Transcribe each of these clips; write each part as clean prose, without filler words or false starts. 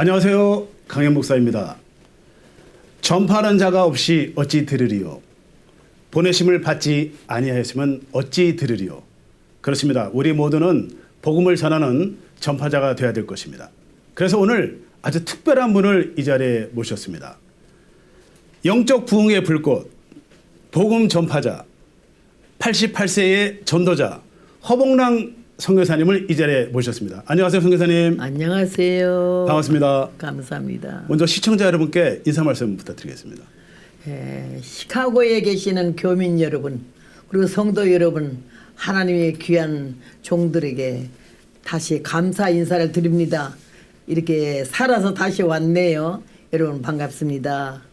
안녕하세요. 강현 목사입니다. 전파하는 자가 없이 어찌 들으리요. 보내심을 받지 아니하였으면 어찌 들으리요. 그렇습니다. 우리 모두는 복음을 전하는 전파자가 되어야 될 것입니다. 그래서 오늘 아주 특별한 분을 이 자리에 모셨습니다. 영적 부흥의 불꽃, 복음 전파자, 88세의 전도자 허봉랑 선교사님을 이 자리에 모셨습니다. 안녕하세요, 선교사님. 안녕하세요. 반갑습니다. 감사합니다. 먼저 시청자 여러분께 인사 말씀 부탁드리겠습니다. 시카고에 계시는 교민 여러분, 그리고 성도 여러분, 하나님의 귀한 종들에게 다시 감사 인사를 드립니다. 이렇게 살아서 다시 왔네요. 여러분 반갑습니다.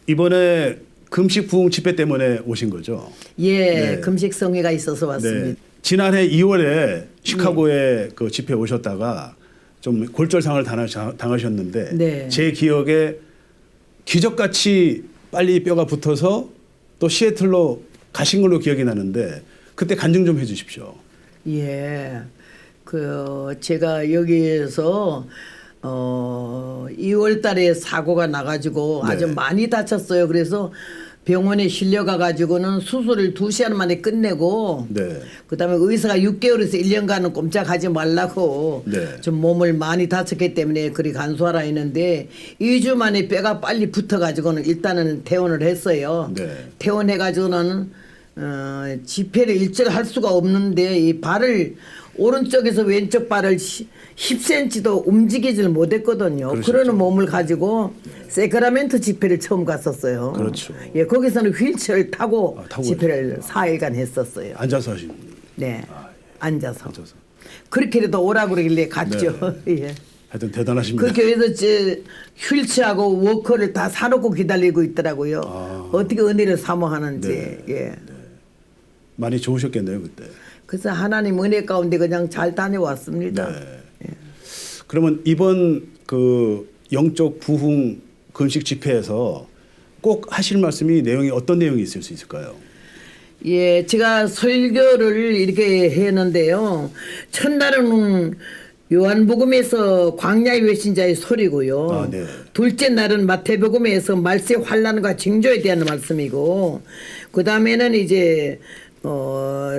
이번에 금식 부흥 집회 때문에 오신 거죠? 네. 금식 성회가 있어서 왔습니다. 네. 지난해 2월에 시카고에 그 집회 오셨다가 좀 골절상을 당하셨는데 네. 제 기억에 기적같이 빨리 뼈가 붙어서 또 시애틀로 가신 걸로 기억이 나는데 그때 간증 좀 해주십시오. 제가 여기에서 2월 달에 사고가 나가지고 아주 많이 다쳤어요. 그래서 병원에 실려가가지고는 수술을 2시간 만에 끝내고 그다음에 의사가 6개월에서 1년간은 꼼짝하지 말라고 좀 몸을 많이 다쳤기 때문에 그리 간수하라 했는데 2주 만에 뼈가 빨리 붙어가지고는 일단은 퇴원을 했어요. 퇴원해가지고는 집회를 일절 할 수가 없는데 이 발을 오른쪽에서 왼쪽 발을 10cm도 움직이질 못했거든요. 그러는 몸을 가지고 세크라멘토 집회를 처음 갔었어요. 그렇죠. 거기서는 휠체어를 타고 집회를 4일간 했었어요. 앉아서 하신. 네, 앉아서. 그렇게라도 오라고 그러길래 갔죠. 하여튼 대단하십니다. 그 교회에서 휠체어하고 워커를 다 사놓고 기다리고 있더라고요. 어떻게 은혜를 사모하는지. 많이 좋으셨겠네요 그때. 그래서 하나님 은혜 가운데 그냥 잘 다녀왔습니다. 그러면 이번 그 영적 부흥 금식 집회에서 꼭 하실 말씀이 내용이 어떤 내용이 있을 수 있을까요? 제가 설교를 이렇게 했는데요. 첫날은 요한복음에서 광야의 외신자의 소리고요. 둘째 날은 마태복음에서 말세 환난과 징조에 대한 말씀이고, 그 다음에는 이제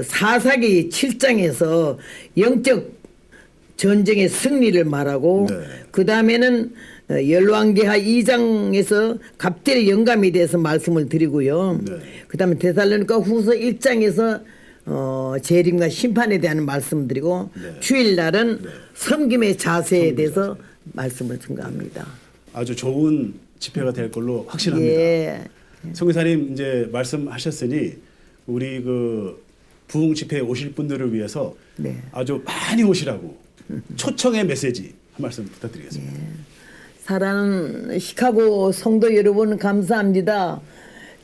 사사기 7장에서 영적 전쟁의 승리를 말하고 그 다음에는 열왕기하 2장에서 갑절의 영감에 대해서 말씀을 드리고요. 그 다음에 데살로니가 후서 1장에서 재림과 심판에 대한 말씀을 드리고 주일날은 섬김의 자세에 대해서 말씀을 증거합니다. 아주 좋은 집회가 될 걸로 확신합니다. 선교사님 이제 말씀하셨으니 우리 그 부흥 집회에 오실 분들을 위해서 아주 많이 오시라고 초청의 메시지 한 말씀 부탁드리겠습니다. 사랑하는 시카고 성도 여러분 감사합니다.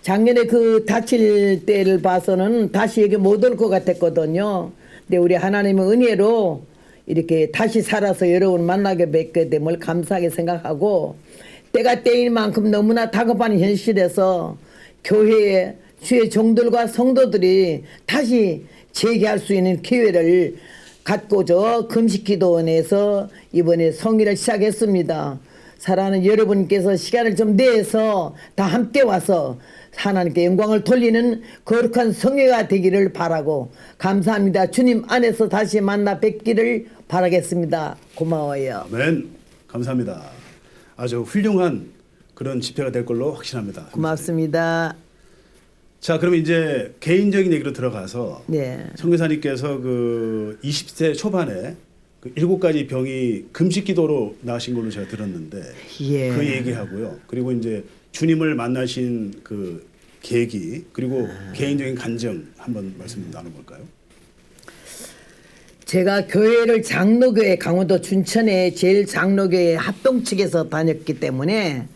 작년에 그 다칠 때를 봐서는 다시 여기 못 올 것 같았거든요. 근데 우리 하나님의 은혜로 이렇게 다시 살아서 여러분 만나게 뵙게 됨을 감사하게 생각하고 때가 때인 만큼 너무나 다급한 현실에서 교회에 주의 종들과 성도들이 다시 재개할 수 있는 기회를 갖고저 금식기도원에서 이번에 성회를 시작했습니다. 사랑하는 여러분께서 시간을 좀 내서 다 함께 와서 하나님께 영광을 돌리는 거룩한 성회가 되기를 바라고 감사합니다. 주님 안에서 다시 만나 뵙기를 바라겠습니다. 고마워요. 아멘. 감사합니다. 아주 훌륭한 그런 집회가 될 걸로 확신합니다. 고맙습니다. 자, 그럼 이제 개인적인 얘기로 들어가서 선교사님께서 그 20세 초반에 그 7가지 병이 금식기도로 나으신 걸로 제가 들었는데 그 얘기하고요. 그리고 이제 주님을 만나신 그 계기 그리고 개인적인 간증 한번 말씀 나눠볼까요? 제가 교회를 장로교회 강원도 춘천의 제일 장로교회 합동 측에서 다녔기 때문에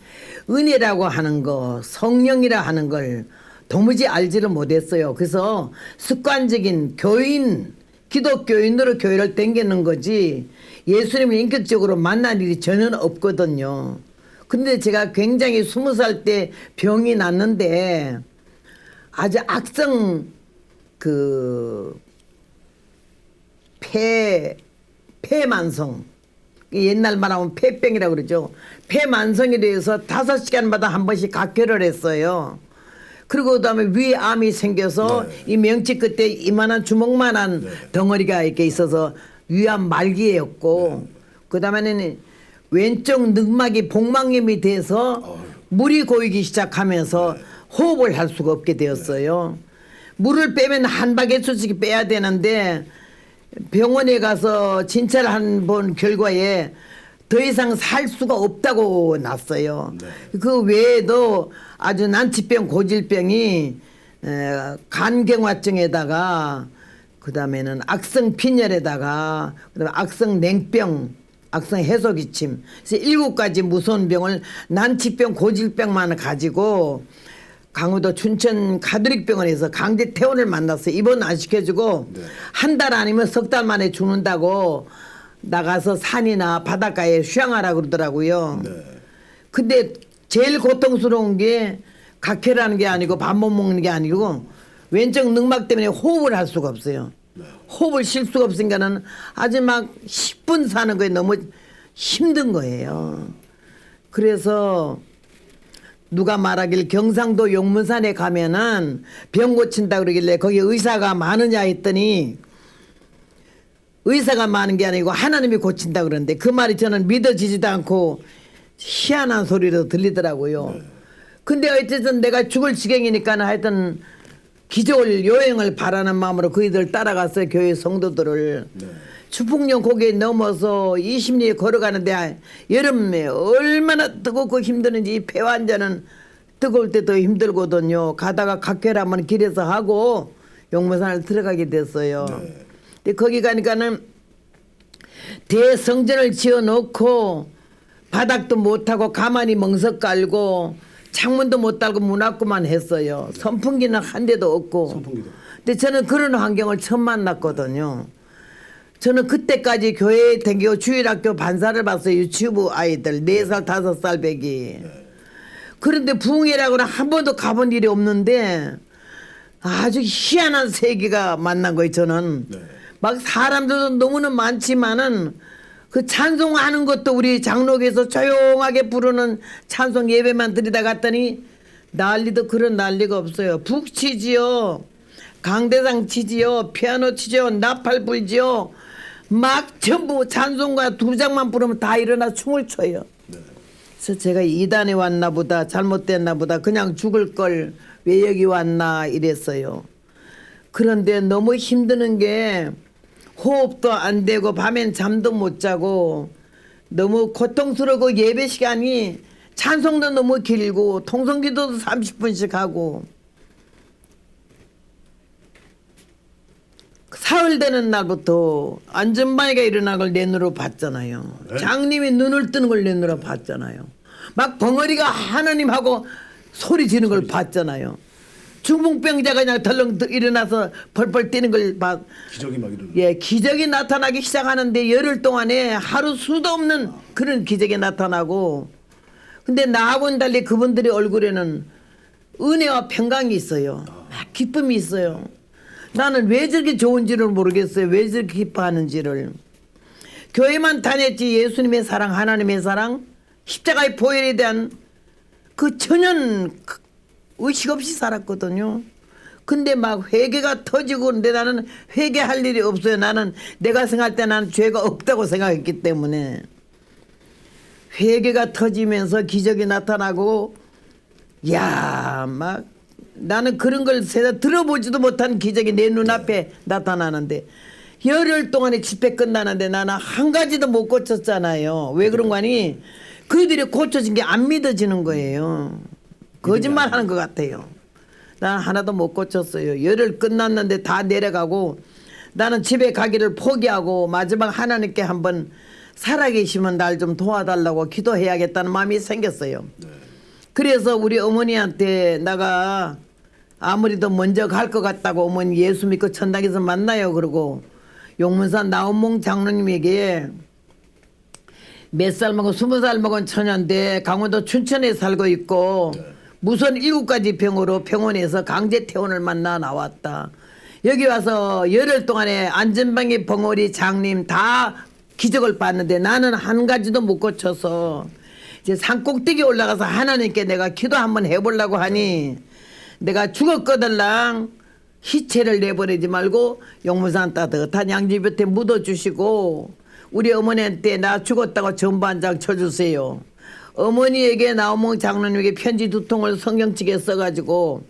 은혜라고 하는 거 성령이라 하는 걸 도무지 알지를 못했어요. 그래서 습관적인 교인, 기독교인으로 교회를 댕기는 거지 예수님을 인격적으로 만난 일이 전혀 없거든요. 근데 제가 굉장히 20살 때 병이 났는데 아주 악성 폐만성 옛날 말하면 폐병이라고 그러죠. 폐만성에 대해서 5시간마다 한 번씩 각혈을 했어요. 그리고 그다음에 위에 암이 생겨서 이 명치 끝에 이만한 주먹만한 덩어리가 이렇게 있어서 위암 말기였고 그다음에는 왼쪽 늑막이 복막염이 돼서 물이 고이기 시작하면서 호흡을 할 수가 없게 되었어요. 물을 빼면 한 바게트씩 빼야 되는데 병원에 가서 진찰을 한 번 결과에 더 이상 살 수가 없다고 났어요. 그 외에도 아주 난치병, 고질병이 간경화증에다가 그다음에는 악성 빈혈에다가 그다음에 악성 냉병, 악성 해소기침, 그래서 7가지 무서운 병을 난치병, 고질병만 가지고 강원도 춘천 가톨릭병원에서 강제 퇴원을 만났어요. 입원 안 시켜주고 한 달 아니면 석 달 만에 죽는다고 나가서 산이나 바닷가에 휴양하라 그러더라고요. 근데 제일 고통스러운 게 각혈하는 게 아니고 밥 못 먹는 게 아니고 왼쪽 늑막 때문에 호흡을 할 수가 없어요. 호흡을 쉴 수가 없으니까는 아주 막 10분 사는 거에 너무 힘든 거예요. 그래서 누가 말하길 경상도 용문산에 가면은 병 고친다 그러길래 거기 의사가 많으냐 했더니 의사가 많은 게 아니고 하나님이 고친다 그러는데 그 말이 저는 믿어지지도 않고 희한한 소리로 들리더라고요. 근데 어쨌든 내가 죽을 지경이니까 하여튼 기적을 여행을 바라는 마음으로 그이들 따라갔어요. 교회 성도들을. 추풍령 고개 넘어서 20리 걸어가는데 여름에 얼마나 뜨겁고 힘드는지 폐 환자는 뜨거울 때 더 힘들거든요. 가다가 각혈하면 길에서 하고 용문산을 들어가게 됐어요. 근데 거기 가니까는 대성전을 지어놓고 바닥도 못하고 가만히 멍석 깔고 창문도 못 달고 문 앞구만 했어요. 선풍기는 한 대도 없고. 근데 저는 그런 환경을 처음 만났거든요. 저는 그때까지 교회에 다니고 주일학교 반사를 봤어요. 유치부 아이들 4살 5살 배기. 그런데 부흥회라고는 한 번도 가본 일이 없는데 아주 희한한 세계가 만난 거예요. 저는 막 사람들도 너무는 많지만은 그 찬송하는 것도 우리 장로교에서 조용하게 부르는 찬송 예배만 드리다 갔더니 난리도 그런 난리가 없어요. 북 치지요, 강대상 치지요, 피아노 치지요, 나팔 불지요. 막 전부 찬송가 2장만 부르면 다 일어나 춤을 춰요. 그래서 제가 이단에 왔나 보다, 잘못됐나 보다, 그냥 죽을 걸 왜 여기 왔나 이랬어요. 그런데 너무 힘드는 게 호흡도 안 되고 밤엔 잠도 못 자고 너무 고통스러워. 예배 시간이 찬송도 너무 길고 통성기도도 30분씩 하고 사흘 되는 날부터 안전방해가 일어난 걸 내 눈으로 봤잖아요. 장님이 눈을 뜨는 걸 내 눈으로 봤잖아요. 막 벙어리가 하나님하고 소리 지르는 걸 봤잖아요. 중풍병자가 그냥 덜렁 일어나서 벌벌 뛰는 걸 봤. 기적이 막 이러는. 예, 기적이 나타나기 시작하는데 열흘 동안에 하루 수도 없는 그런 기적이 나타나고, 근데 나하고는 달리 그분들의 얼굴에는 은혜와 평강이 있어요. 막 기쁨이 있어요. 나는 왜 저렇게 좋은지를 모르겠어요. 왜 저렇게 기뻐하는지를. 교회만 다녔지 예수님의 사랑, 하나님의 사랑, 십자가의 보혈에 대한 그 전혀 의식 없이 살았거든요. 근데 막 회개가 터지고, 근데 나는 회개할 일이 없어요. 나는 내가 생각할 때 나는 죄가 없다고 생각했기 때문에. 회개가 터지면서 기적이 나타나고, 야, 막 나는 그런 걸 세상 들어보지도 못한 기적이 내 눈앞에 나타나는데, 열흘 동안에 집회 끝나는데 나는 한 가지도 못 고쳤잖아요. 왜 그런 거 아니? 그들이 고쳐진 게 안 믿어지는 거예요. 거짓말 하는 것 같아요. 난 하나도 못 고쳤어요. 열흘 끝났는데 다 내려가고 나는 집에 가기를 포기하고 마지막 하나님께 한번 살아계시면 날 좀 도와달라고 기도해야겠다는 마음이 생겼어요. 그래서 우리 어머니한테 내가 아무리도 먼저 갈 것 같다고 어머니 예수 믿고 천당에서 만나요. 그러고 용문산 나온몽 장로님에게 몇 살 먹은 20살 먹은 처녀인데 강원도 춘천에 살고 있고 무선 7가지 병으로 병원에서 강제 퇴원을 만나 나왔다. 여기 와서 열흘 동안에 안전방위 벙어리 장님 다 기적을 봤는데 나는 한 가지도 못 고쳐서 이제 산꼭대기 올라가서 하나님께 내가 기도 한번 해보려고 하니 내가 죽었거들랑 희체를 내버리지 말고 용문산 따뜻한 양지볕에 묻어주시고 우리 어머니한테 나 죽었다고 전부 한 장 쳐주세요. 어머니에게 나오면 장로님에게 편지 2통을 성경책에 써가지고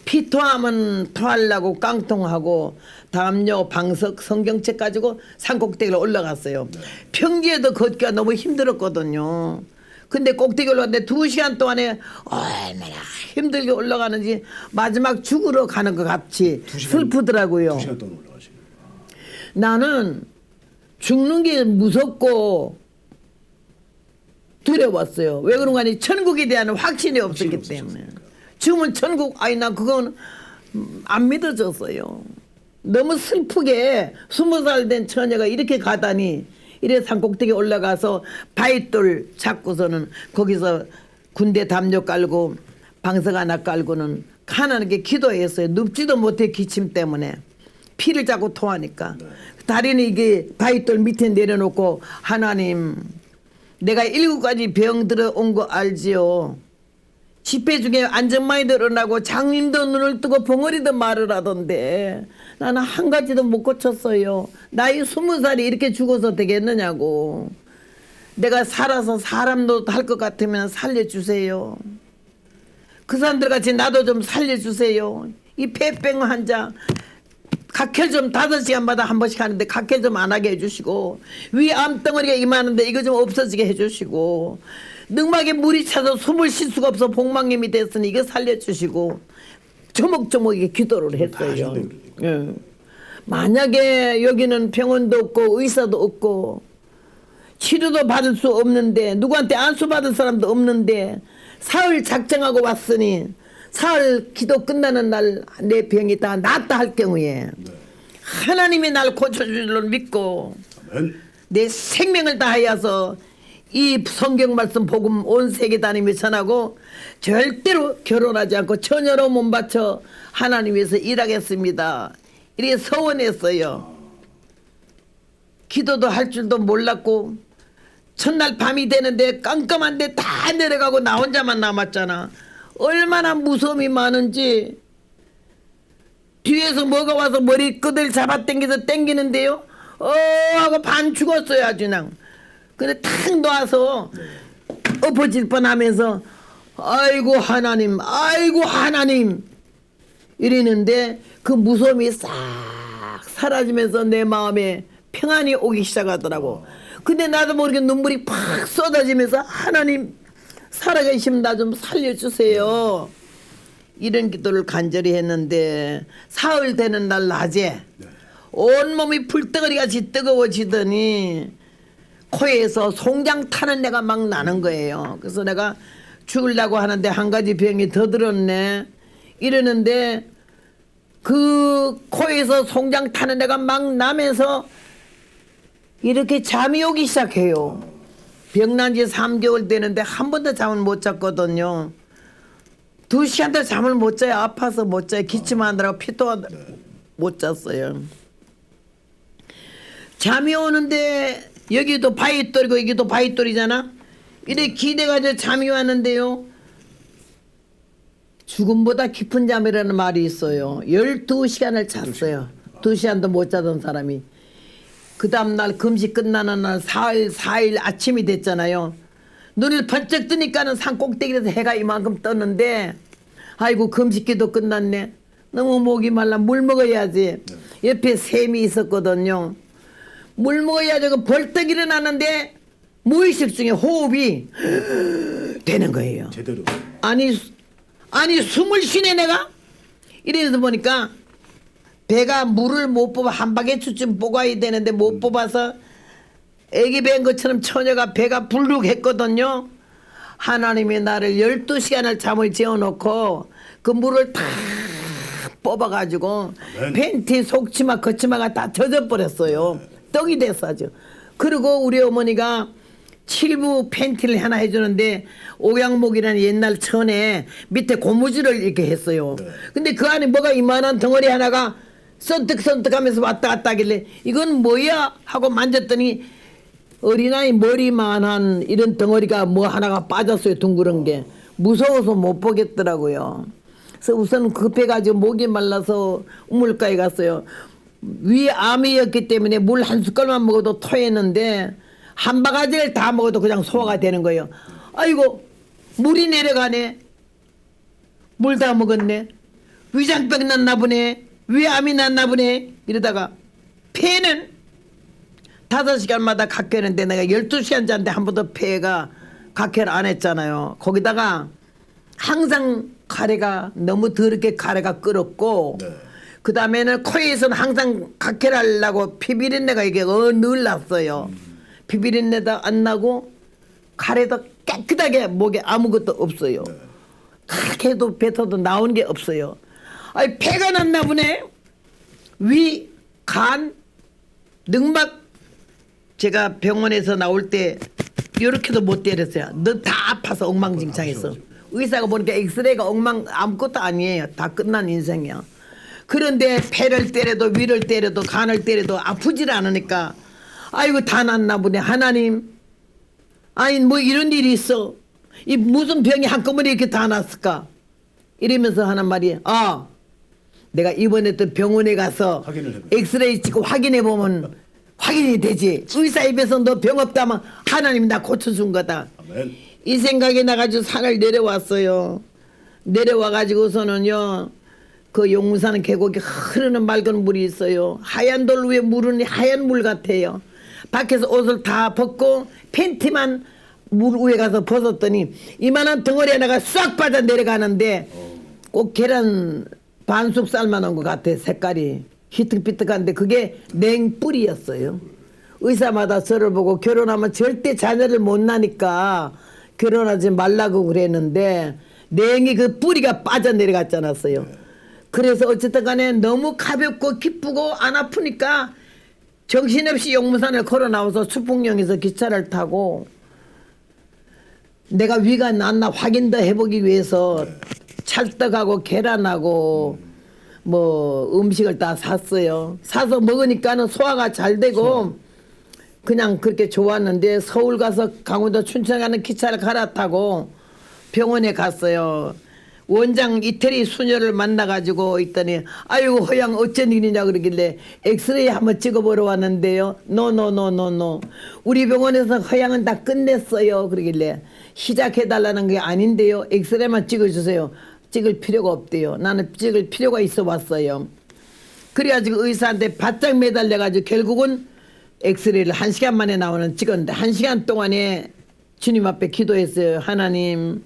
피토하면 토하려고 깡통하고 다음요 방석 성경책 가지고 산꼭대기를 올라갔어요. 평지에도 걷기가 너무 힘들었거든요. 근데 꼭대기 올라갔는데 2시간 동안에 얼마나 힘들게 올라가는지 마지막 죽으러 가는 것 같이 슬프더라고요. 2시간 동안 올라가시는. 나는 죽는 게 무섭고 두려웠어요. 왜 그런가 하니 천국에 대한 확신이 없었기 때문에. 지금은 천국 아니 나 그건 안 믿어졌어요. 너무 슬프게 20살 된 처녀가 이렇게 가다니 이래 산꼭대기 올라가서 바위돌 잡고서는 거기서 군대 담요 깔고 방석 하나 깔고는 하나님께 기도했어요. 눕지도 못해 기침 때문에 피를 자꾸 토하니까 다리는 이게 바위돌 밑에 내려놓고 하나님 내가 7가지 병 들어온 거 알지요. 집회 중에 안전만이 늘어나고 장님도 눈을 뜨고 벙어리도 말을 하던데 나는 한 가지도 못 고쳤어요. 나이 20살이 이렇게 죽어서 되겠느냐고. 내가 살아서 사람 노릇 할 것 같으면 살려주세요. 그 사람들 같이 나도 좀 살려주세요. 이 폐병 환자 각혈 좀 5시간마다 한 번씩 하는데 각혈 좀 안 하게 해주시고 위 암덩어리가 이만한데 이거 좀 없어지게 해주시고 늑막에 물이 차서 숨을 쉴 수가 없어 복막염이 됐으니 이거 살려주시고 조목조목 이게 기도를 했어요. 예. 만약에 여기는 병원도 없고 의사도 없고 치료도 받을 수 없는데 누구한테 안수 받을 사람도 없는데 사흘 작정하고 왔으니 사흘 기도 끝나는 날 내 병이 다 낫다 할 경우에 하나님이 날 고쳐줄 줄 믿고 내 생명을 다하여서 이 성경 말씀 복음 온 세계 다니며 전하고 절대로 결혼하지 않고 처녀로 몸 바쳐 하나님 위해서 일하겠습니다. 이렇게 서원했어요. 기도도 할 줄도 몰랐고 첫날 밤이 되는데 깜깜한데 다 내려가고 나 혼자만 남았잖아. 얼마나 무서움이 많은지 뒤에서 뭐가 와서 머리끄들 잡아당겨서 당기는데요. 하고 반 죽었어요 아주 그냥. 근데 탁 놔서 엎어질 뻔하면서 아이고 하나님 아이고 하나님 이러는데 그 무서움이 싹 사라지면서 내 마음에 평안이 오기 시작하더라고. 근데 나도 모르게 눈물이 팍 쏟아지면서 하나님 살아계시면 나 좀 살려주세요. 이런 기도를 간절히 했는데 사흘 되는 날 낮에 온몸이 불덩어리같이 뜨거워지더니 코에서 송장 타는 내가 막 나는 거예요. 그래서 내가 죽으려고 하는데 한 가지 병이 더 들었네 이러는데 그 코에서 송장 타는 내가 막 나면서 이렇게 잠이 오기 시작해요. 병난 지 3개월 되는데 한 번도 잠을 못 잤거든요. 2시간도 잠을 못 자요. 아파서 못 자요. 기침하느라고 피토하느라고 못 잤어요. 잠이 오는데 여기도 바위돌이고 여기도 바위돌이잖아. 이래 기대가지고 잠이 왔는데요. 죽음보다 깊은 잠이라는 말이 있어요. 12시간을 잤어요. 2시간도 못 자던 사람이. 그 다음날 금식 끝나는 날 4일 아침이 됐잖아요. 눈을 번쩍 뜨니까는 산 꼭대기에서 해가 이만큼 떴는데 아이고 금식기도 끝났네. 너무 목이 말라 물 먹어야지. 옆에 샘이 있었거든요. 물 먹어야지. 벌떡 일어났는데 무의식 중에 호흡이 되는 거예요. 제대로. 아니 숨을 쉬네 내가. 이래서 보니까 배가 물을 못 뽑아 한 바게트쯤 뽑아야 되는데 못 뽑아서 애기 뵌 것처럼 처녀가 배가 불룩했거든요. 하나님이 나를 12시간을 잠을 재워놓고 그 물을 다 뽑아가지고 팬티 속치마 겉치마가 다 젖어버렸어요. 떡이 됐어 아주. 그리고 우리 어머니가 7부 팬티를 하나 해주는데 오양목이라는 옛날 천에 밑에 고무줄을 이렇게 했어요. 근데 그 안에 뭐가 이만한 덩어리 하나가 선뜩선뜩하면서 왔다 갔다 하길래 이건 뭐야 하고 만졌더니 어린아이 머리만한 이런 덩어리가 뭐 하나가 빠졌어요. 둥그런 게. 무서워서 못 보겠더라고요. 그래서 우선 급해가지고 목이 말라서 우물가에 갔어요. 위 암이었기 때문에 물 한 숟갈만 먹어도 토했는데 한 바가지를 다 먹어도 그냥 소화가 되는 거예요. 아이고 물이 내려가네. 물 다 먹었네. 위장병 났나 보네. 위암이 났나 보네. 이러다가 폐는 5시간마다 각혈했는데 내가 12시간 잤는데 한 번도 폐가 각혈 안 했잖아요. 거기다가 항상 가래가 너무 더럽게 가래가 끓었고 네. 그 다음에는 코에서는 항상 각혈하려고 피비린내가 이게 늘 났어요. 피비린내도 안 나고 가래도 깨끗하게 목에 아무것도 없어요. 그렇게 해도 뱉어도 나온 게 없어요. 아니 폐가 났나 보네. 위, 간, 늑막 제가 병원에서 나올 때 이렇게도 못 때렸어요. 너 다 아파서 엉망진창했어. 의사가 보니까 엑스레이가 아무것도 아니에요. 다 끝난 인생이야. 그런데 폐를 때려도 위를 때려도 간을 때려도 아프질 않으니까 아이고 다 났나 보네. 하나님 아니 뭐 이런 일이 있어. 이 무슨 병이 한꺼번에 이렇게 다 났을까. 이러면서 하는 말이 내가 이번에 또 병원에 가서 엑스레이 찍고 확인해 보면 확인이 되지. 의사 입에서 너 병 없다면 하나님 나 고쳐준 거다. 아멘. 이 생각이 나가지고 산을 내려왔어요. 내려와가지고서는요 그 용산 계곡에 흐르는 맑은 물이 있어요. 하얀 돌 위에 물은 하얀 물 같아요. 밖에서 옷을 다 벗고 팬티만 물 위에 가서 벗었더니 이만한 덩어리 하나가 싹 빠져 내려가는데 꼭 계란 반숙 삶아놓은 것 같아. 색깔이 희뜩비뜩한데 그게 냉뿌리였어요. 의사마다 저를 보고 결혼하면 절대 자녀를 못 낳으니까 결혼하지 말라고 그랬는데 냉이 그 뿌리가 빠져 내려갔잖아요. 그래서 어쨌든 간에 너무 가볍고 기쁘고 안 아프니까 정신없이 용문산을 걸어 나와서 수풍령에서 기차를 타고 내가 위가 낫나 확인도 해보기 위해서 찰떡하고 계란하고 뭐 음식을 다 샀어요. 사서 먹으니까는 소화가 잘 되고 그냥 그렇게 좋았는데 서울 가서 강원도 춘천 가는 기차를 갈아타고 병원에 갔어요. 원장 이태리 수녀를 만나가지고 있더니 아이고 허양 어쩐 일이냐 그러길래 엑스레이 한번 찍어보러 왔는데요. 노노노노노 우리 병원에서 허양은 다 끝냈어요. 그러길래 시작해달라는 게 아닌데요. 엑스레이만 찍어주세요. 찍을 필요가 없대요. 나는 찍을 필요가 있어 왔어요. 그래가지고 의사한테 바짝 매달려가지고 결국은 엑스레이를 1시간 만에 나오는 찍었는데 1시간 동안에 주님 앞에 기도했어요. 하나님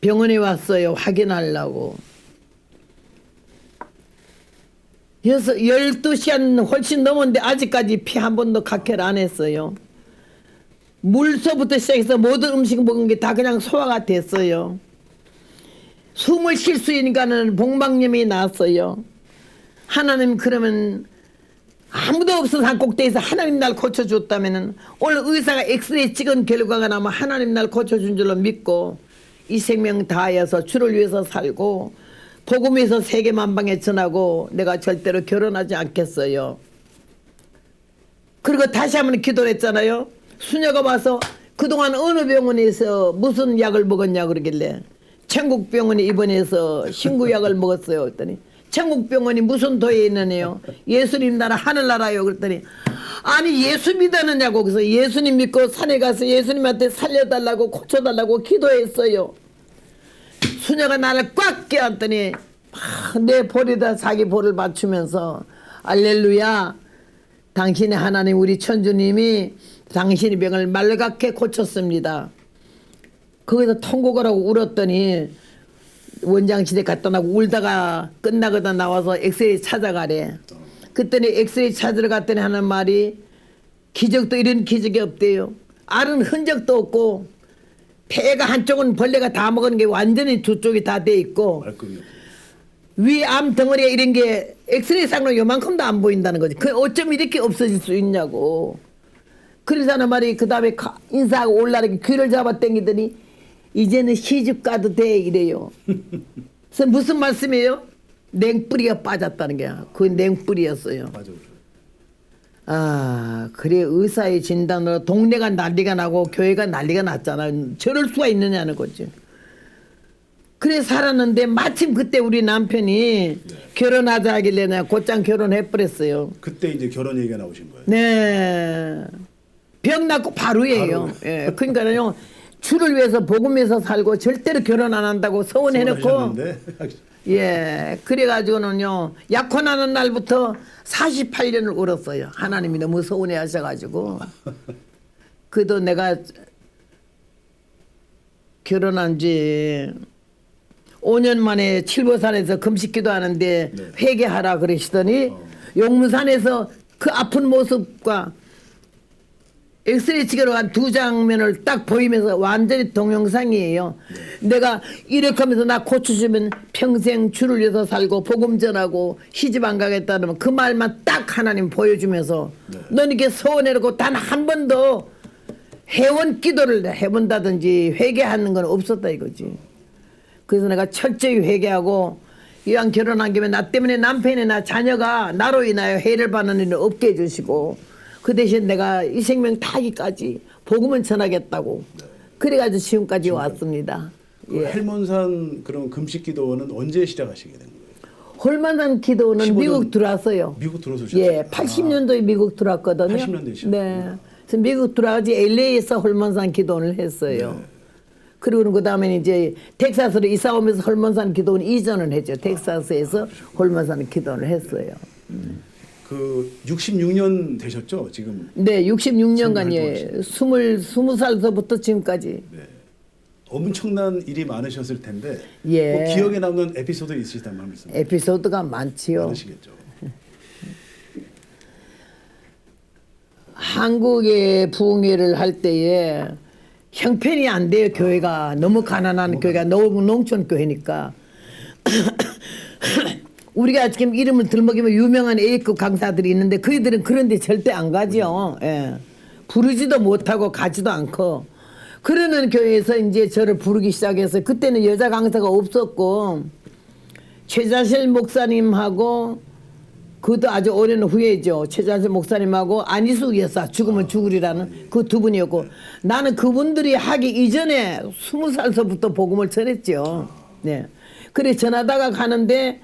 병원에 왔어요. 확인하려고. 12시간 훨씬 넘었는데 아직까지 피 한 번도 각혈 안 했어요. 물서부터 시작해서 모든 음식 먹은 게 다 그냥 소화가 됐어요. 숨을 쉴 수 있으니까는 복막염이 났어요. 하나님 그러면 아무도 없어서 산 꼭대기에서 하나님 날 고쳐줬다면은 오늘 의사가 엑스레이 찍은 결과가 나면 하나님 날 고쳐준 줄로 믿고 이 생명 다하여서 주를 위해서 살고 복음에서 세계 만방에 전하고 내가 절대로 결혼하지 않겠어요. 그리고 다시 한번 기도를 했잖아요. 수녀가 와서 그동안 어느 병원에서 무슨 약을 먹었냐 그러길래 천국병원에 입원해서 신구약을 먹었어요. 그랬더니 천국병원이 무슨 도에 있느냐요. 예수님 나라 하늘나라요. 그랬더니 아니 예수 믿었느냐고. 그래서 예수님 믿고 산에 가서 예수님한테 살려달라고 고쳐달라고 기도했어요. 수녀가 나를 꽉 껴안더니 내 볼에다 자기 볼을 맞추면서 알렐루야 당신의 하나님 우리 천주님이 당신의 병을 말갛게 고쳤습니다. 거기서 통곡을 하고 울었더니 원장실에 갖다 놔고 울다가 끝나거나 나와서 엑스레이 찾아가래. 그랬더니 엑스레이 찾으러 갔더니 하는 말이 기적도 이런 기적이 없대요. 알은 흔적도 없고 폐가 한쪽은 벌레가 다 먹은 게 완전히 두 쪽이 다 돼 있고 위 암 덩어리에 이런 게 엑스레이 상으로 요만큼도 안 보인다는 거지. 그 어쩜 이렇게 없어질 수 있냐고. 그래서 하는 말이 그 다음에 인사하고 올라가게 귀를 잡아 당기더니 이제는 시집 가도 돼 이래요. 그래서 무슨 말씀이에요? 냉뿌리가 빠졌다는 게 그 냉뿌리였어요. 맞아. 아, 그래 의사의 진단으로 동네가 난리가 나고 교회가 난리가 났잖아. 저럴 수가 있느냐는 거지. 그래 살았는데 마침 그때 우리 남편이 결혼하자 하길래 내가 곧장 결혼해버렸어요. 그때 이제 결혼 얘기가 나오신 거예요. 네. 병 났고 바로예요. 예. 그러니까요. 주를 위해서 복음에서 살고 절대로 결혼 안 한다고 서원해놓고 서운하셨는데. 예. 그래가지고는요. 약혼하는 날부터 48년을 울었어요. 하나님이 너무 서운해 하셔가지고. 그래도 내가 결혼한 지 5년 만에 칠보산에서 금식기도 하는데 네. 회개하라 그러시더니 용문산에서 그 아픈 모습과 엑스레이 찍으러 간 두 장면을 딱 보이면서 완전히 동영상이에요. 내가 이렇게 하면서 나 고쳐주면 평생 주를 위해서 살고 복음 전하고 시집 안 가겠다는 그 말만 딱 하나님 보여주면서 넌 이렇게 서원해놓고 단 한 번도 회원 기도를 해본다든지 회개하는 건 없었다 이거지. 그래서 내가 철저히 회개하고 이왕 결혼한 김에 나 때문에 남편이나 자녀가 나로 인하여 해를 받는 일은 없게 해주시고 그 대신 내가 이 생명 타기까지 복음을 전하겠다고 그래가지고 지금까지 왔습니다. 그 헬몬산 그런 금식기도는 언제 시작하시게 된 거예요? 홀만산 기도는 15년 미국 들어왔어요. 미국 들어오셨어요? 예, 80년도에 미국 들어왔거든요. 80년대시죠? 네. 그래서 미국 들어와서 LA에서 홀만산 기도를 했어요. 그리고 그 다음에 이제 텍사스로 이사 오면서 홀만산 기도는 이전을 했죠. 텍사스에서 홀만산 기도를 했어요. 그 66년 되셨죠? 지금. 네, 66년간이에요. 20살서부터 지금까지. 네. 엄청난 일이 많으셨을 텐데 예. 뭐 기억에 남는 에피소드 있으시다면 말씀. 에피소드가 많지요. 많으시겠죠. 한국에 부흥회를 할 때에 형편이 안 돼요. 교회가 너무 가난한 교회가 너무 농촌 교회니까 우리가 지금 이름을 들먹이면 유명한 A급 강사들이 있는데 그이들은 그런데 절대 안 가죠. 예. 부르지도 못하고 가지도 않고 그러는 교회에서 이제 저를 부르기 시작해서 그때는 여자 강사가 없었고 최자실 목사님하고 그것도 아주 오랜 후에죠. 최자실 목사님하고 안희숙 여사 죽으면 죽으리라는 그 두 분이었고 나는 그분들이 하기 이전에 20살서부터 복음을 전했죠. 네. 그래 전하다가 가는데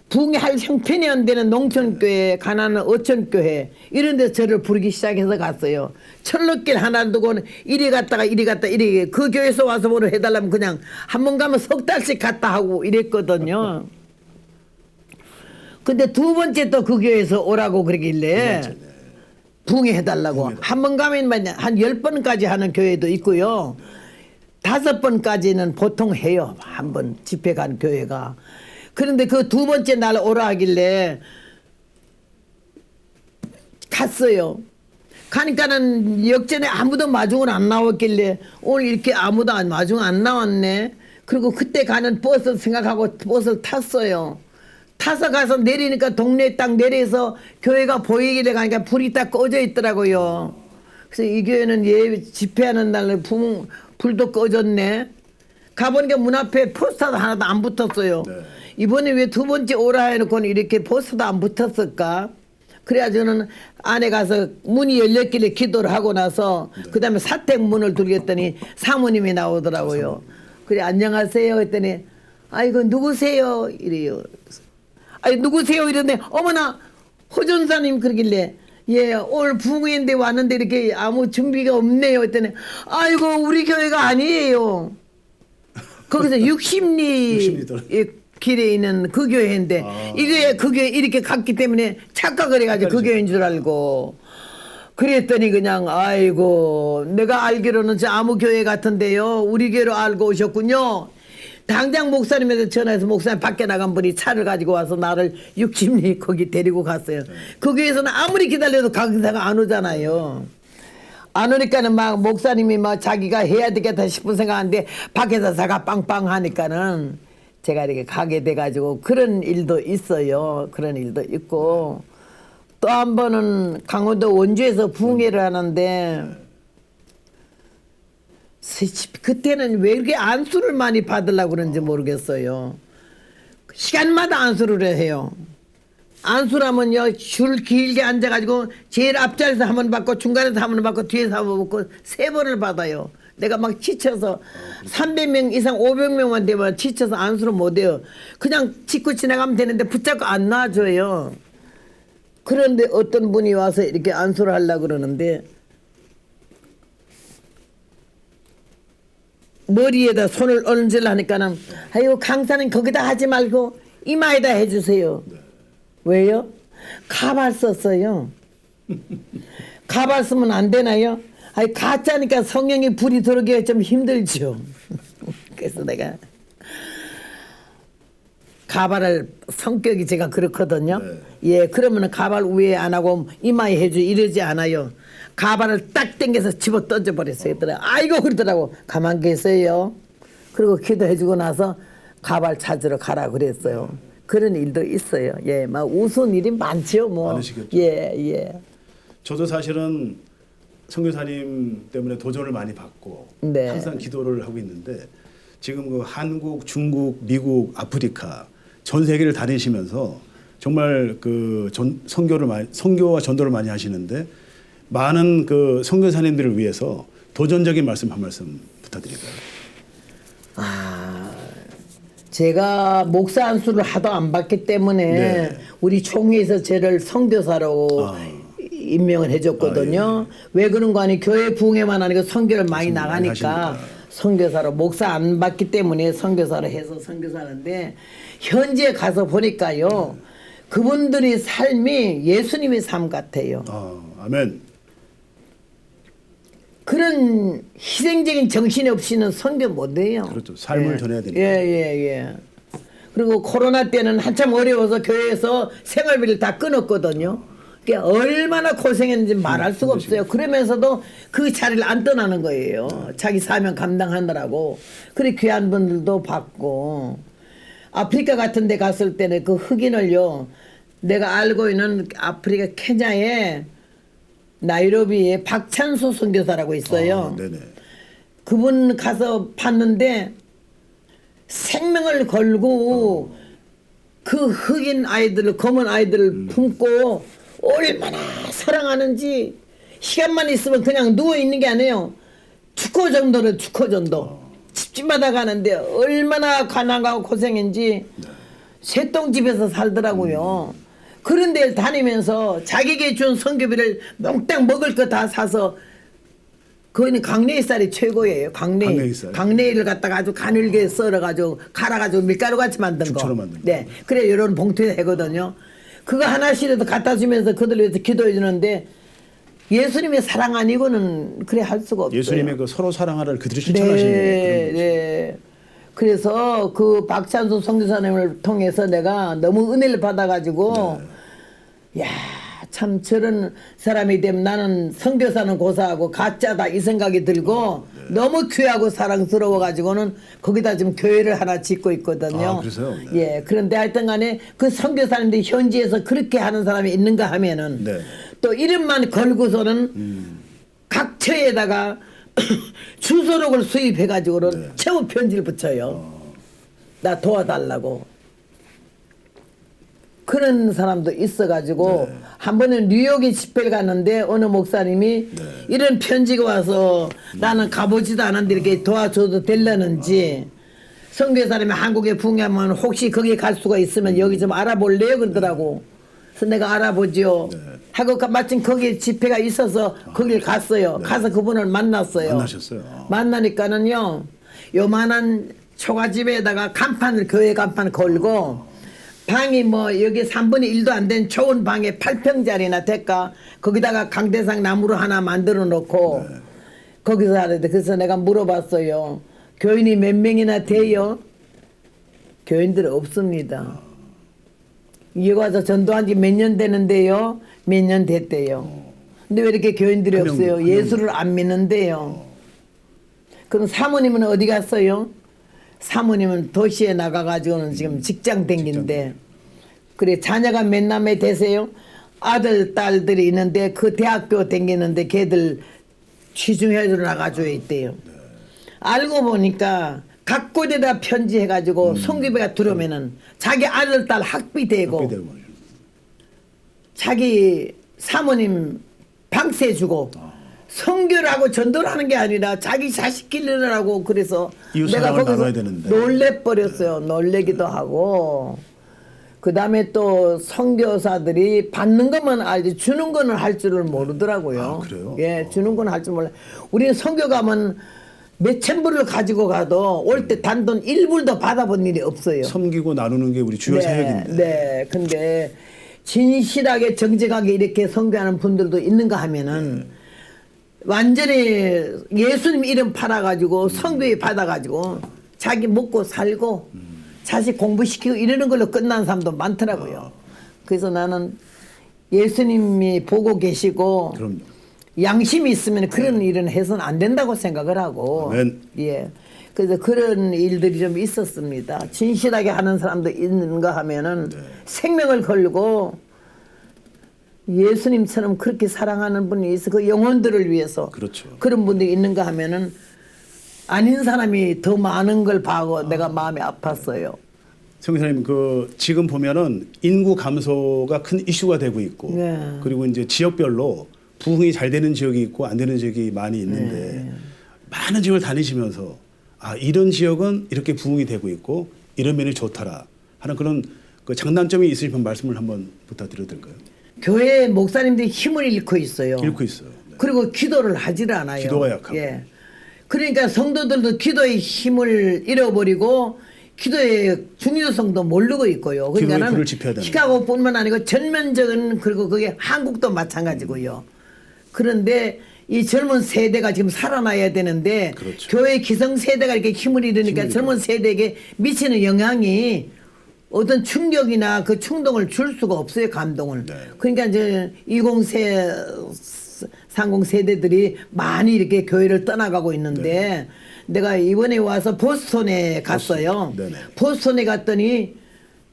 부흥할 형편이 안 되는 농촌교회 가난한 어촌교회 이런 데서 저를 부르기 시작해서 갔어요. 철로길 하나 두고는 이리 갔다가 이리 갔다 이리 그 교회에서 와서 뭐를 해달라면 그냥 한 번 가면 석 달씩 갔다 하고 이랬거든요. 근데 두 번째 또 그 교회에서 오라고 그러길래 부흥회 해달라고 한 번 가면 한 10번까지 하는 교회도 있고요. 5번까지는 보통 해요. 한 번 집회 간 교회가. 그런데 그 두 번째 날 오라 하길래 갔어요. 가니까는 역전에 아무도 마중을 안 나왔길래 오늘 이렇게 아무도 마중 안 나왔네. 그리고 그때 가는 버스 생각하고 버스를 탔어요. 타서 가서 내리니까 동네에 딱 내려서 교회가 보이길래 가니까 불이 딱 꺼져 있더라고요. 그래서 이 교회는 예 집회하는 날에 불도 꺼졌네. 가보니까 문 앞에 포스터도 하나도 안 붙었어요. 네. 이번에 왜 두 번째 오라 해놓고는 이렇게 포스터도 안 붙었을까? 그래가지고는 안에 가서 문이 열렸길래 기도를 하고 나서 그 다음에 사택문을 들겠더니 사모님이 나오더라고요. 그래 안녕하세요 했더니 아이고 누구세요 이래요. 아니 누구세요 이러는데 어머나 호전사님 그러길래 예 오늘 부흥회인데 왔는데 이렇게 아무 준비가 없네요 했더니 아이고 우리 교회가 아니에요. 거기서 60리 길에 있는 그 교회인데 이게 그 교회 이렇게 갔기 때문에 착각을 해가지고 그 교회인 줄 알고 그랬더니 그냥 아이고 내가 알기로는 저 아무 교회 같은데요 우리 교회로 알고 오셨군요. 당장 목사님한테 전화해서 목사님 밖에 나간 분이 차를 가지고 와서 나를 60리 거기 데리고 갔어요. 그 교회에서는 아무리 기다려도 강사가 안 오잖아요. 안 오니까는 막 목사님이 막 자기가 해야 되겠다 싶은 생각하는데 밖에서 사가 빵빵 하니까는 제가 이렇게 가게 돼가지고 그런 일도 있어요. 그런 일도 있고 또 한 번은 강원도 원주에서 부흥회를 하는데 그때는 왜 이렇게 안수를 많이 받으려고 그런지 모르겠어요. 시간마다 안수를 해요. 안수라면요 줄 길게 앉아가지고 제일 앞자리에서 한 번 받고 중간에서 한 번 받고 뒤에서 한 번 받고 세 번을 받아요. 내가 막 지쳐서 300명 이상 500명만 되면 지쳐서 안수를 못해요. 그냥 짚고 지나가면 되는데 붙잡고 안 놔줘요. 그런데 어떤 분이 와서 이렇게 안수를 하려고 그러는데 머리에다 손을 얹으려니까는 아유 강사는 거기다 하지 말고 이마에다 해주세요. 왜요? 가발 썼어요. 가발 쓰면 안 되나요? 아니 가짜니까 성령이 불이 들어오기가 좀 힘들죠. 그래서 내가 가발을 성격이 제가 그렇거든요. 예, 그러면 가발 위에 안 하고 이마에 해주 이러지 않아요. 가발을 딱 당겨서 집어 던져 버렸어요. 아이고 그러더라고. 가만 계세요. 그리고 기도해주고 나서 가발 찾으러 가라 그랬어요. 그런 일도 있어요. 예, 막 우스운 일이 많죠. 뭐. 많으시겠죠. 예, 예. 저도 사실은 선교사님 때문에 도전을 많이 받고 네. 항상 기도를 하고 있는데 지금 그 한국, 중국, 미국, 아프리카 전 세계를 다니시면서 정말 그 선교와 전도를 많이 하시는데 많은 그 선교사님들을 위해서 도전적인 말씀 한 말씀 부탁드릴까요? 제가 목사 안수를 하도 안 받기 때문에 네. 우리 총회에서 저를 선교사로 임명을 해줬거든요. 왜 그런 거 아니 교회 부흥회만 아니고 선교를 많이 나가니까 하시니까. 선교사로 목사 안 받기 때문에 선교사로 해서 선교사인데 현지에 가서 보니까요 그분들의 삶이 예수님의 삶 같아요. 아멘. 그런 희생적인 정신이 없이는 선교 못해요. 그렇죠. 삶을 전해야 되니까. 예. 그리고 코로나 때는 한참 어려워서 교회에서 생활비를 다 끊었거든요. 그러니까 얼마나 고생했는지 말할 수가 없어요. 그러면서도 그 자리를 안 떠나는 거예요. 자기 사명 감당하느라고. 그래 귀한 분들도 받고. 아프리카 같은 데 갔을 때는 그 흑인을요. 내가 알고 있는 아프리카 케냐에 나이로비에 박찬수 선교사라고 있어요. 네네. 그분 가서 봤는데 생명을 걸고 그 흑인 아이들을 검은 아이들을 품고 얼마나 사랑하는지 시간만 있으면 그냥 누워 있는 게 아니에요. 축구 정도로 축구 정도. 집집마다 가는데 얼마나 가난하고 고생인지 쇠똥집에서 살더라고요. 그런 데를 다니면서 자기에게 준 선교비를 몽땅 먹을 거 다 사서 거기는 강내의 쌀이 최고예요. 강내의 쌀. 강내를 갖다가 아주 가늘게 썰어가지고 갈아가지고 밀가루 같이 만든 거. 죽처럼 만든 거. 네, 그래 이런 봉투에 되거든요. 그거 하나씩이라도 갖다 주면서 그들 위해서 기도해 주는데 예수님의 사랑 아니고는 그래 할 수가 없어요. 예수님의 그 서로 사랑하를 그들이 실천하시는 그런 거죠. 네. 그래서 그 박찬수 선교사님을 통해서 내가 너무 은혜를 받아가지고 야 참 저런 사람이 되면 나는 선교사는 고사하고 가짜다 이 생각이 들고 너무 귀하고 사랑스러워가지고는 거기다 지금 교회를 하나 짓고 있거든요. 그래서요? 예. 그런데 하여튼간에 그 선교사님들이 현지에서 그렇게 하는 사람이 있는가 하면은 또 이름만 걸고서는 각 처에다가 주소록을 수입해가지고는 최후 편지를 붙여요. 나 도와달라고. 그런 사람도 있어가지고 한 번은 뉴욕에 집회를 갔는데 어느 목사님이 이런 편지가 와서 나는 가보지도 않았는데 이렇게 도와줘도 되려는지 선교사님이 한국에 부흥하면 혹시 거기 갈 수가 있으면 여기 좀 알아볼래요 그러더라고. 그래서 내가 알아보지요. 하고 마침 거기에 집회가 있어서 거길 갔어요. 가서 그분을 만났어요. 만나셨어요? 만나니까는요 요만한 초가집에다가 간판을 교회 간판 걸고 방이 뭐 여기 3분의 1도 안 된 좋은 방에 8평짜리나 될까 거기다가 강대상 나무로 하나 만들어 놓고 거기서 하는데 그래서 내가 물어봤어요. 교인이 몇 명이나 돼요? 교인들 없습니다. 여기 와서 전도한 지 몇 년 되는데요? 몇 년 됐대요. 근데 왜 이렇게 교인들이 한 명도, 없어요? 한 예수를 안 믿는데요. 그럼 사모님은 어디 갔어요? 사모님은 도시에 나가가지고는 지금 직장 댕긴데 그래 자녀가 몇 남매 되세요? 아들 딸들이 있는데 그 대학교 댕기는데 걔들 취중해서 나가줘야 있대요. 알고 보니까 각 곳에다 편지해가지고 성교비가 들어오면은 자기 아들 딸 학비 되고 자기 사모님 방세 주고 선교를 하고 전도를 하는 게 아니라 자기 자식 기르라고 그래서 이웃 내가 사랑을 거기서 나눠야 되는데. 놀래버렸어요. 놀래기도 하고 그 다음에 또 선교사들이 받는 것만 알지 주는 거는 할 줄을 모르더라고요. 아, 그래요? 예, 주는 건 할 줄 몰라. 우리는 선교 가면 몇천 불을 가지고 가도 올 때 단돈 1불도 받아본 일이 없어요. 섬기고 나누는 게 우리 주요 사역인데. 네. 근데 진실하게 정직하게 이렇게 선교하는 분들도 있는가 하면은 완전히 예수님 이름 팔아가지고 선교에 받아가지고 자기 먹고 살고 자식 공부시키고 이러는 걸로 끝난 사람도 많더라고요. 그래서 나는 예수님이 보고 계시고 그럼요. 양심이 있으면 그런 일은 해서는 안 된다고 생각을 하고 아멘. 예. 그래서 그런 일들이 좀 있었습니다. 진실하게 하는 사람도 있는가 하면은 생명을 걸고 예수님처럼 그렇게 사랑하는 분이 있어 그 영혼들을 위해서 그렇죠. 그런 분들이 있는가 하면은 아닌 사람이 더 많은 걸 봐고 내가 마음이 아팠어요. 성교사님 그 지금 보면은 인구 감소가 큰 이슈가 되고 있고 네. 그리고 이제 지역별로 부흥이 잘 되는 지역이 있고 안 되는 지역이 많이 있는데 많은 지역을 다니시면서 아 이런 지역은 이렇게 부흥이 되고 있고 이런 면이 좋더라 하는 그런 그 장단점이 있으시면 말씀을 한번 부탁드려도 될까요? 교회 목사님들이 힘을 잃고 있어요. 잃고 있어요. 네. 그리고 기도를 하질 않아요. 기도가 약하고. 예. 그러니까 성도들도 기도의 힘을 잃어버리고 기도의 중요성도 모르고 있고요. 기도의 그러니까는 불을 지펴야 되는 시카고뿐만 아니고 전면적인 그리고 그게 한국도 마찬가지고요. 그런데 이 젊은 세대가 지금 살아나야 되는데 그렇죠. 교회 기성 세대가 이렇게 힘을 잃으니까 젊은 세대에게 미치는 영향이 어떤 충격이나 그 충동을 줄 수가 없어요. 감동을. 네. 그러니까 이제 30 세대들이 많이 이렇게 교회를 떠나가고 있는데 내가 이번에 와서 보스턴에 갔어요. 네네. 보스턴에 갔더니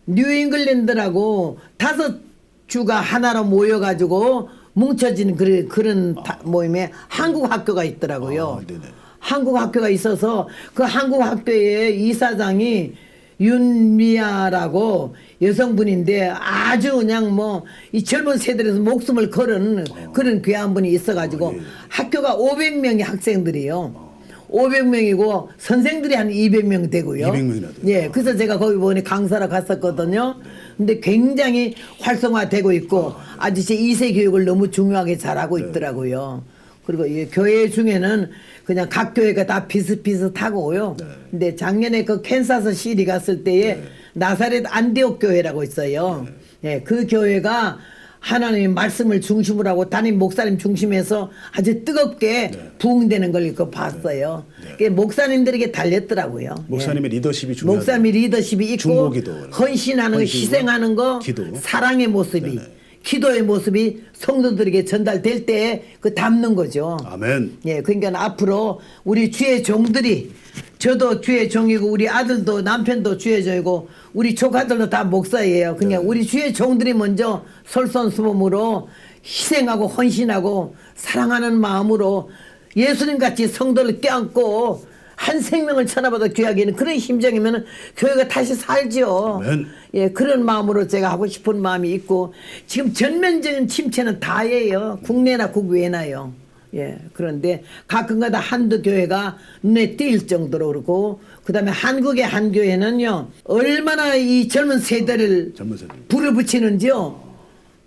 뉴잉글랜드라고 5주가 하나로 모여가지고 뭉쳐진 그런 모임에 한국 학교가 있더라고요. 아, 네네. 한국 학교가 있어서 그 한국 학교의 이사장이 윤미아라고 여성분인데 아주 그냥 뭐 이 젊은 세대에서 목숨을 걸은 그런 귀한 분이 있어가지고 예. 학교가 500명의 학생들이요. 500명이고 선생들이 한 200명 되고요. 200명이나 돼요. 예, 그래서 제가 거기 보니 강사로 갔었거든요. 근데 굉장히 활성화되고 있고 아주 제 2세 교육을 너무 중요하게 잘하고 있더라고요. 그리고 이 교회 중에는 그냥 각 교회가 다 비슷비슷하고요. 근데 작년에 그 캔사스 시리 갔을 때에 나사렛 안디옥 교회라고 있어요. 예, 그 교회가 하나님의 말씀을 중심으로 하고 담임 목사님 중심에서 아주 뜨겁게 부흥되는 걸 이거 봤어요. 그게 목사님들에게 달렸더라고요. 목사님의 예. 리더십이 중요하다. 목사님의 리더십이 있고 중보기도. 헌신하는 거, 헌신과 희생하는 거, 기도. 사랑의 모습이 기도의 모습이 성도들에게 전달될 때 그 담는 거죠. 아멘. 예, 그러니까 앞으로 우리 주의 종들이 저도 주의 종이고 우리 아들도 남편도 주의 종이고 우리 조카들도 다 목사예요. 그러니까 우리 주의 종들이 먼저 솔선수범으로 희생하고 헌신하고 사랑하는 마음으로 예수님 같이 성도를 껴안고 한 생명을 천하보다 귀하게 하는 그런 심정이면 교회가 다시 살죠. 아멘. 예, 그런 마음으로 제가 하고 싶은 마음이 있고 지금 전면적인 침체는 다예요. 국내나 국외나요. 예, 그런데 가끔가다 한두 교회가 눈에 띌 정도로 그렇고 그다음에 한국의 한 교회는요 얼마나 이 젊은 세대를 젊은 세대. 불을 붙이는지요.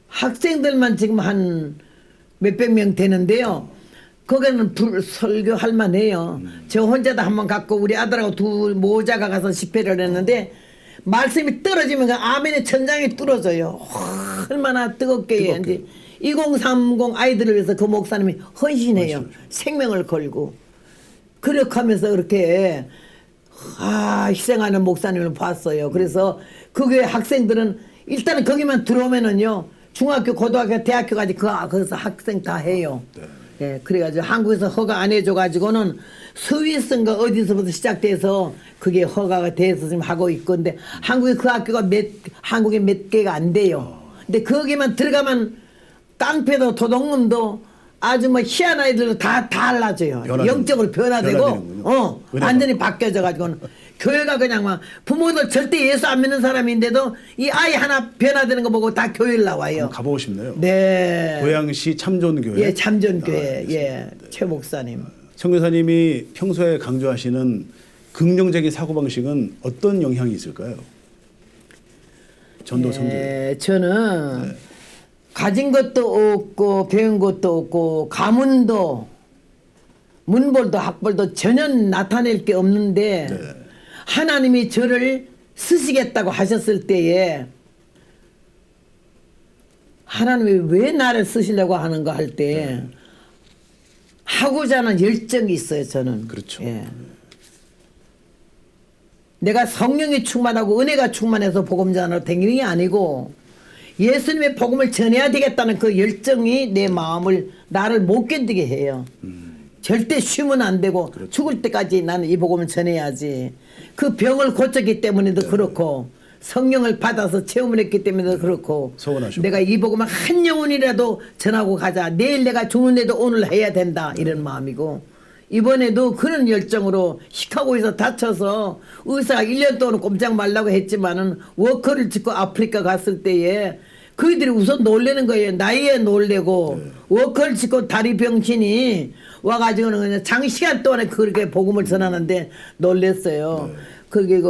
학생들만 지금 한 몇백 명 되는데요. 거기는 설교할 만해요. 저 혼자도 한번 갖고 우리 아들하고 두 모자가 가서 집회를 했는데 말씀이 떨어지면 그 아멘의 천장이 뚫어져요. 얼마나 뜨겁게 했는지. 2030 아이들을 위해서 그 목사님이 헌신해요. 생명을 걸고. 그렇게 하면서 그렇게 희생하는 목사님을 봤어요. 그래서 그 교회 학생들은 일단은 거기만 들어오면은요 중학교, 고등학교, 대학교까지 거기서 학생 다 해요. 예, 그래가지고 한국에서 허가 안 해줘가지고는 스위스인가 어디서부터 시작돼서 그게 허가가 돼서 지금 하고 있고 근데 한국에 그 학교가 한국에 몇 개가 안 돼요. 근데 거기만 들어가면 깡패도 도둑놈도 아주 뭐 희한한 아이들도 다 달라져요. 영적으로 변화되고 변화되는군요. 완전히 바뀌어져 가지고는 교회가 그냥 막 부모들 절대 예수 안 믿는 사람인데도 이 아이 하나 변화되는 거 보고 다 교회를 나와요. 한번 가보고 싶네요. 네. 고양시 참존교회. 예, 참전교회. 알겠습니다. 예, 최 목사님. 청 교사님이 평소에 강조하시는 긍정적인 사고방식은 어떤 영향이 있을까요? 전도 성교. 저는 가진 것도 없고 배운 것도 없고 가문도 문벌도 학벌도 전혀 나타낼 게 없는데 네. 하나님이 저를 쓰시겠다고 하셨을 때에 하나님이 왜 나를 쓰시려고 하는가 할 때 하고자 하는 열정이 있어요. 저는. 그렇죠. 예. 내가 성령이 충만하고 은혜가 충만해서 복음 전하러 다니는 게 아니고 예수님의 복음을 전해야 되겠다는 그 열정이 내 마음을 나를 못 견디게 해요. 절대 쉬면 안 되고 그렇죠. 죽을 때까지 나는 이 복음을 전해야지. 그 병을 고쳤기 때문에도 그렇고 성령을 받아서 체험을 했기 때문에도 그렇고 소원하셨고. 내가 이 복음을 한 영혼이라도 전하고 가자. 내일 내가 죽는데도 오늘 해야 된다. 이런 마음이고 이번에도 그런 열정으로 시카고에서 다쳐서 의사가 1년 동안 꼼짝 말라고 했지만은 워커를 짓고 아프리카 갔을 때에 그들이 우선 놀래는 거예요. 나이에 놀래고 워커를 짓고 다리 병신이 와가지고는 그냥 장시간 동안에 그렇게 복음을 전하는데 놀랬어요. 그게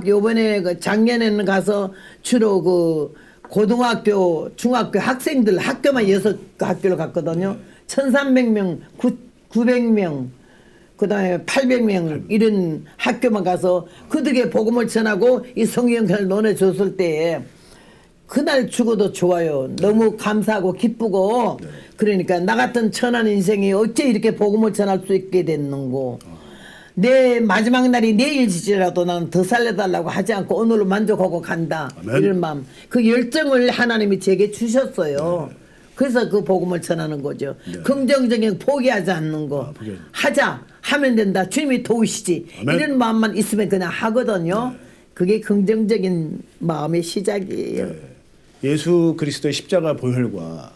요번에 작년에는 가서 주로 고등학교, 중학교 학생들 학교만 6학교를 갔거든요. 1,300명, 900명, 그 다음에 800명 이런 학교만 가서 그들에게 복음을 전하고 이 성경을 논해줬을 때에 그날 죽어도 좋아요. 너무 감사하고 기쁘고 그러니까 나 같은 천한 인생이 어째 이렇게 복음을 전할 수 있게 됐는고 내 마지막 날이 내일지라도 나는 더 살려달라고 하지 않고 오늘로 만족하고 간다. 아멘. 이런 마음. 그 열정을 하나님이 제게 주셨어요. 그래서 그 복음을 전하는 거죠. 긍정적인 포기하지 않는 거. 포기하지. 하자. 하면 된다. 주님이 도우시지. 아멘. 이런 마음만 있으면 그냥 하거든요. 그게 긍정적인 마음의 시작이에요. 예수 그리스도의 십자가 보혈과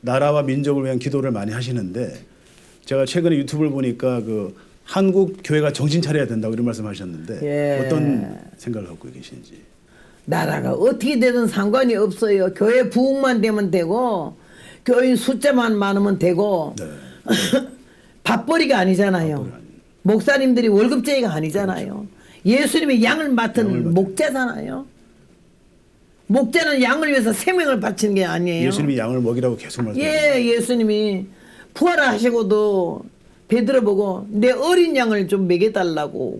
나라와 민족을 위한 기도를 많이 하시는데 제가 최근에 유튜브를 보니까 한국 교회가 정신 차려야 된다고 이런 말씀하셨는데 예. 어떤 생각을 갖고 계신지. 나라가 어떻게 되든 상관이 없어요. 교회 부흥만 되면 되고 교인 숫자만 많으면 되고 네. 밥벌이가 아니잖아요. 목사님들이 월급쟁이가 아니잖아요. 예수님이 양을 맡은 목자잖아요. 목자는 양을 위해서 생명을 바치는 게 아니에요. 예수님이 양을 먹이라고 계속 말씀하시죠. 예, 예수님이 부활하시고도 베들어보고 내 어린 양을 좀 먹여달라고.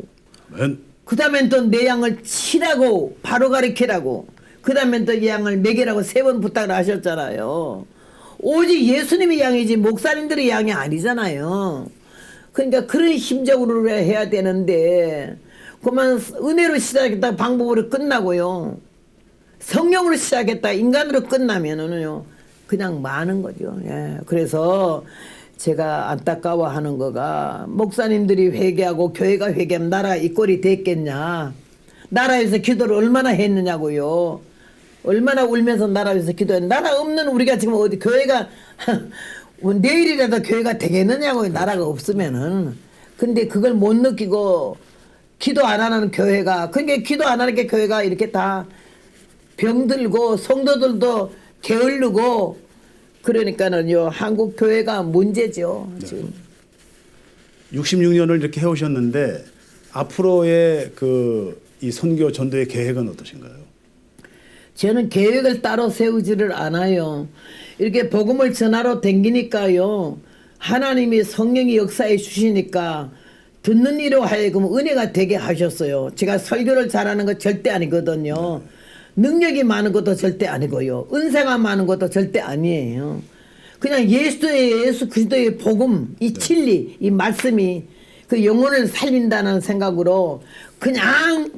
아멘. 그 다음엔 또 내 양을 치라고 바로 가리키라고 그 다음엔 또 이 양을 먹이라고 3번 부탁을 하셨잖아요. 오직 예수님이 양이지 목사님들의 양이 아니잖아요. 그러니까 그런 심적으로 해야 되는데 그만 은혜로 시작했다 방법으로 끝나고요. 성령으로 시작했다 인간으로 끝나면은요 그냥 많은 거죠. 예. 그래서 제가 안타까워하는 거가 목사님들이 회개하고 교회가 회개하면 나라가 이 꼴이 됐겠냐. 나라에서 기도를 얼마나 했느냐고요. 얼마나 울면서 나라에서 기도했. 나라 없는 우리가 지금 어디 교회가 내일이라도 교회가 되겠느냐고요. 나라가 없으면은. 근데 그걸 못 느끼고 기도 안 하는 교회가 그러니까 기도 안 하는 게 교회가 이렇게 다 병들고 성도들도 게을르고 그러니까는요 한국 교회가 문제죠. 지금. 66년을 이렇게 해오셨는데 앞으로의 이 선교 전도의 계획은 어떠신가요? 저는 계획을 따로 세우지를 않아요. 이렇게 복음을 전하러 댕기니까요. 하나님이 성령이 역사해 주시니까 듣는 이로 하여금 은혜가 되게 하셨어요. 제가 설교를 잘하는 거 절대 아니거든요. 능력이 많은 것도 절대 아니고요. 은사가 많은 것도 절대 아니에요. 그냥 예수 그리스도의 복음, 이 진리, 이 말씀이 그 영혼을 살린다는 생각으로 그냥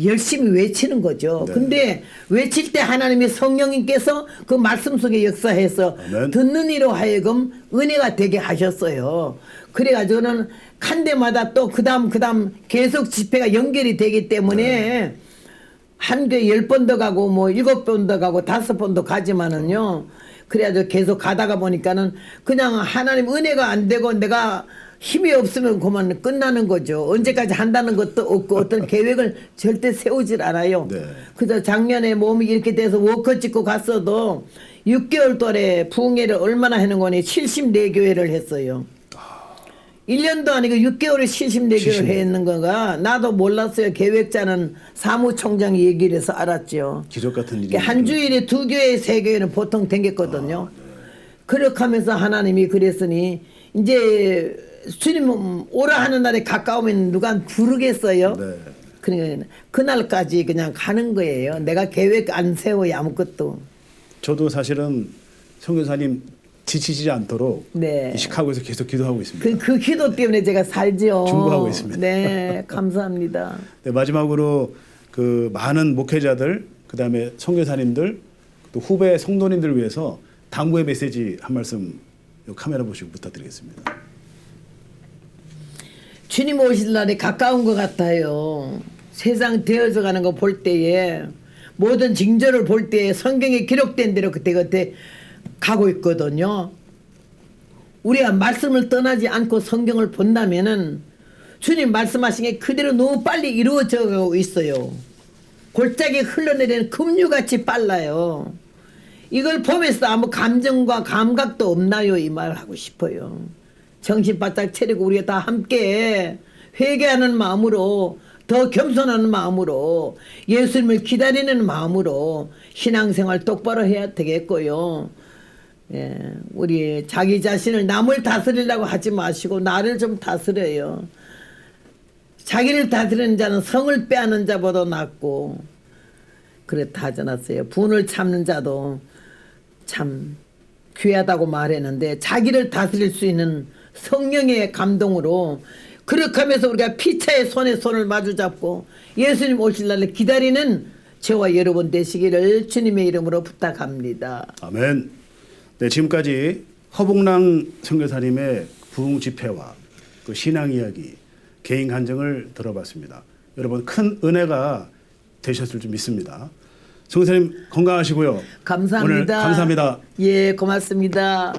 열심히 외치는 거죠. 네. 근데 외칠 때 하나님의 성령님께서 그 말씀 속에 역사해서 아멘. 듣는 이로 하여금 은혜가 되게 하셨어요. 그래가지고는 간 데마다 또 그다음 계속 집회가 연결이 되기 때문에 한 교회 10번도 가고 뭐 7번도 가고 5번도 가지만은요. 그래가지고 계속 가다가 보니까는 그냥 하나님 은혜가 안 되고 내가 힘이 없으면 그만 끝나는 거죠. 언제까지 한다는 것도 없고 어떤 계획을 절대 세우질 않아요. 네. 그래서 작년에 몸이 이렇게 돼서 워커 찍고 갔어도 6개월 동안에 부흥회를 얼마나 하는 거니 74교회를 했어요. 1년도 아니고 6개월에 74개월 했는 거가 나도 몰랐어요. 계획자는 사무총장이 얘기를 해서 알았죠. 기적 같은 일이. 한 주일에 2교회, 3교회는 보통 댕겼거든요. 그렇게 하면서 하나님이 그랬으니 이제 주님 오라 하는 날에 가까우면 누가 부르겠어요? 네. 그러니까 그날까지 그냥 가는 거예요. 내가 계획 안 세워요 아무것도. 저도 사실은 성교사님 지치지 않도록 네. 이 시카고에서 계속 기도하고 있습니다. 그 기도 때문에 제가 살죠. 중보하고 있습니다. 네, 감사합니다. 네, 마지막으로 그 많은 목회자들, 그다음에 선교사님들, 또 후배 성도님들 위해서 당부의 메시지 한 말씀 요 카메라 보시고 부탁드리겠습니다. 주님 오실 날이 가까운 것 같아요. 세상 되어져 가는 거 볼 때에 모든 징조를 볼 때에 성경에 기록된 대로 그때 가고 있거든요. 우리가 말씀을 떠나지 않고 성경을 본다면은 주님 말씀하신 게 그대로 너무 빨리 이루어져 가고 있어요. 골짜기 흘러내리는 급류같이 빨라요. 이걸 보면서 아무 감정과 감각도 없나요? 이 말 하고 싶어요. 정신 바짝 차리고 우리가 다 함께 회개하는 마음으로 더 겸손한 마음으로 예수님을 기다리는 마음으로 신앙생활 똑바로 해야 되겠고요. 예, 우리 자기 자신을 남을 다스리려고 하지 마시고 나를 좀 다스려요. 자기를 다스리는 자는 성을 빼앗는 자보다 낫고 그렇다 하지 않았어요. 분을 참는 자도 참 귀하다고 말했는데 자기를 다스릴 수 있는 성령의 감동으로 그렇게 하면서 우리가 피차의 손에 손을 마주 잡고 예수님 오실 날을 기다리는 저와 여러분 되시기를 주님의 이름으로 부탁합니다. 아멘. 네, 지금까지 허봉랑 선교사님의 부흥 집회와 또 신앙 이야기, 개인 간증을 들어봤습니다. 여러분 큰 은혜가 되셨을 줄 믿습니다. 선교사님 건강하시고요. 감사합니다. 오늘 감사합니다. 예, 고맙습니다.